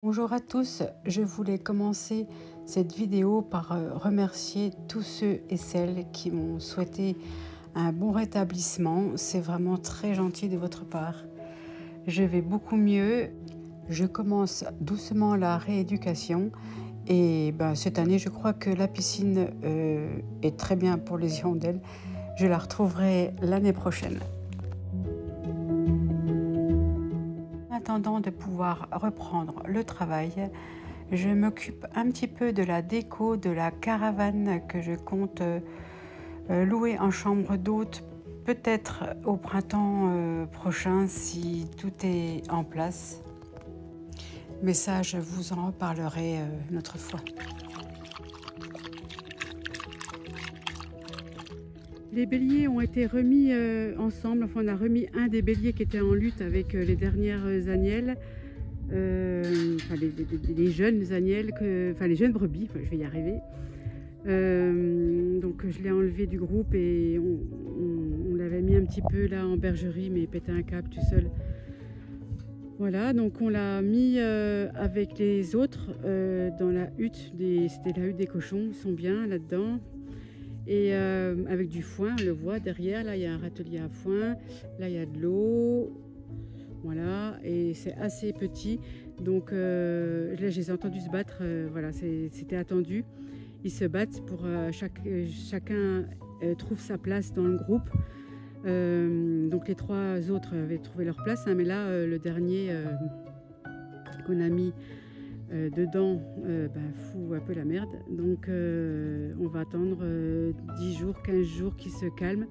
Bonjour à tous, je voulais commencer cette vidéo par remercier tous ceux et celles qui m'ont souhaité un bon rétablissement. C'est vraiment très gentil de votre part. Je vais beaucoup mieux, je commence doucement la rééducation et cette année je crois que la piscine est très bien pour les hirondelles. Je la retrouverai l'année prochaine. En attendant de pouvoir reprendre le travail, je m'occupe un petit peu de la déco de la caravane que je compte louer en chambre d'hôte, peut-être au printemps prochain si tout est en place. Mais ça, je vous en reparlerai une autre fois. Les béliers ont été remis ensemble. Enfin, on a remis un des béliers qui était en lutte avec les dernières agnelles, les jeunes agnelles, les jeunes brebis, je vais y arriver. Donc je l'ai enlevé du groupe et on l'avait mis un petit peu là en bergerie, mais il pétait un câble tout seul. Voilà, donc on l'a mis avec les autres dans la hutte, c'était la hutte des cochons, ils sont bien là-dedans. Et avec du foin, on le voit derrière, là il y a un râtelier à foin, là il y a de l'eau, voilà, et c'est assez petit, donc là je les ai entendus se battre, voilà, c'était attendu, ils se battent pour chacun trouve sa place dans le groupe, donc les trois autres avaient trouvé leur place, hein, mais là le dernier qu'on a mis dedans fout un peu la merde, donc on va attendre 10 jours, 15 jours qu'il se calme.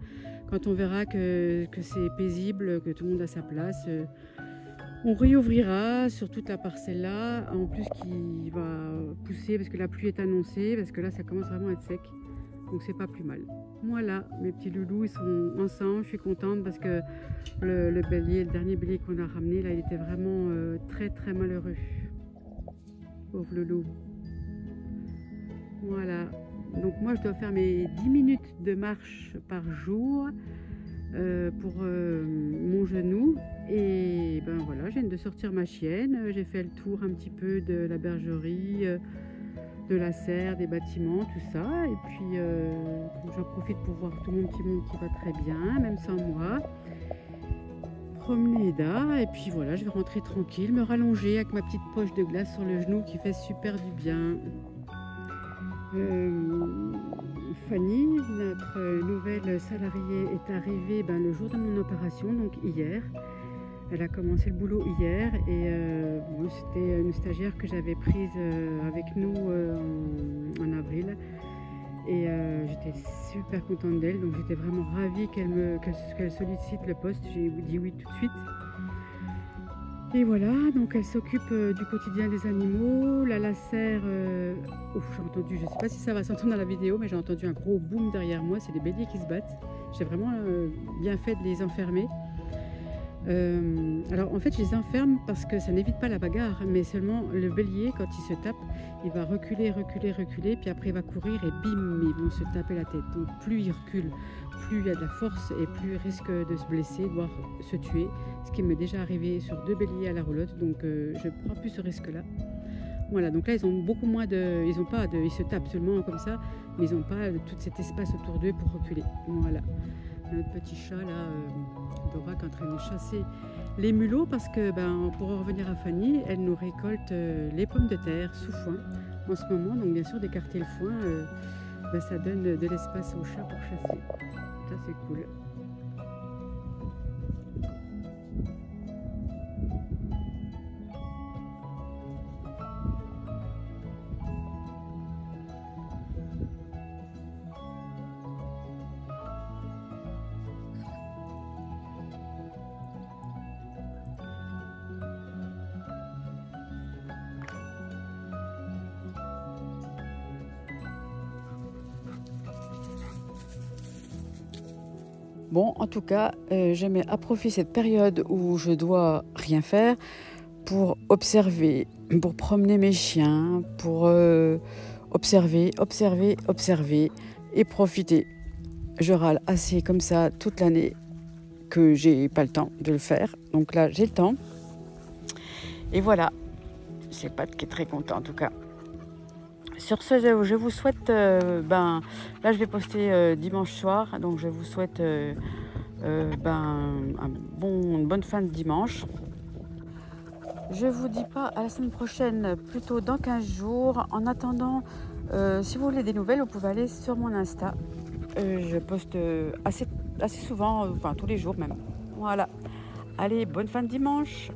Quand on verra que c'est paisible, que tout le monde a sa place, on réouvrira sur toute la parcelle là, en plus qui va pousser parce que la pluie est annoncée, parce que là ça commence vraiment à être sec, donc c'est pas plus mal. Voilà, mes petits loulous ils sont ensemble, je suis contente parce que le dernier bélier qu'on a ramené là, il était vraiment très très malheureux. Pauvre loulou. Voilà. Donc moi je dois faire mes 10 minutes de marche par jour pour mon genou. Et voilà, je viens de sortir ma chienne. J'ai fait le tour un petit peu de la bergerie, de la serre, des bâtiments, tout ça. Et puis j'en profite pour voir tout mon petit monde qui va très bien, même sans moi. Promener Eda, et puis voilà, je vais rentrer tranquille, me rallonger avec ma petite poche de glace sur le genou qui fait super du bien. Fanny, notre nouvelle salariée, est arrivée le jour de mon opération, donc hier. Elle a commencé le boulot hier et c'était une stagiaire que j'avais prise avec nous en avril. Et j'étais super contente d'elle, donc j'étais vraiment ravie qu'elle sollicite le poste. J'ai dit oui tout de suite. Et voilà, donc elle s'occupe du quotidien des animaux. La lacère, j'ai entendu, je ne sais pas si ça va s'entendre dans la vidéo, mais j'ai entendu un gros boom derrière moi, c'est des béliers qui se battent. J'ai vraiment bien fait de les enfermer. Alors en fait je les enferme parce que ça n'évite pas la bagarre, mais seulement le bélier quand il se tape, il va reculer, puis après il va courir et bim, ils vont se taper la tête. Donc plus il recule, plus il y a de la force et plus il risque de se blesser, voire se tuer, ce qui m'est déjà arrivé sur 2 béliers à la roulotte, donc je ne prends plus ce risque-là. Voilà, donc là ils ont beaucoup moins de, ils se tapent seulement comme ça, mais ils n'ont pas tout cet espace autour d'eux pour reculer. Voilà. Notre petit chat là, Dora, qui est en train de chasser les mulots parce que pour revenir à Fanny, elle nous récolte les pommes de terre sous foin en ce moment, donc bien sûr d'écarter le foin, ça donne de l'espace au chat pour chasser. Ça c'est cool. Bon, en tout cas, j'aimais à profiter cette période où je dois rien faire pour observer, pour promener mes chiens, pour observer et profiter. Je râle assez comme ça toute l'année que j'ai pas le temps de le faire. Donc là, j'ai le temps. Et voilà. C'est Pat qui est très content en tout cas. Sur ce, je vous souhaite, là je vais poster dimanche soir, donc je vous souhaite une bonne fin de dimanche. Je vous dis pas à la semaine prochaine, plutôt dans 15 jours. En attendant, si vous voulez des nouvelles, vous pouvez aller sur mon Insta. Je poste assez souvent, tous les jours même. Voilà. Allez, bonne fin de dimanche.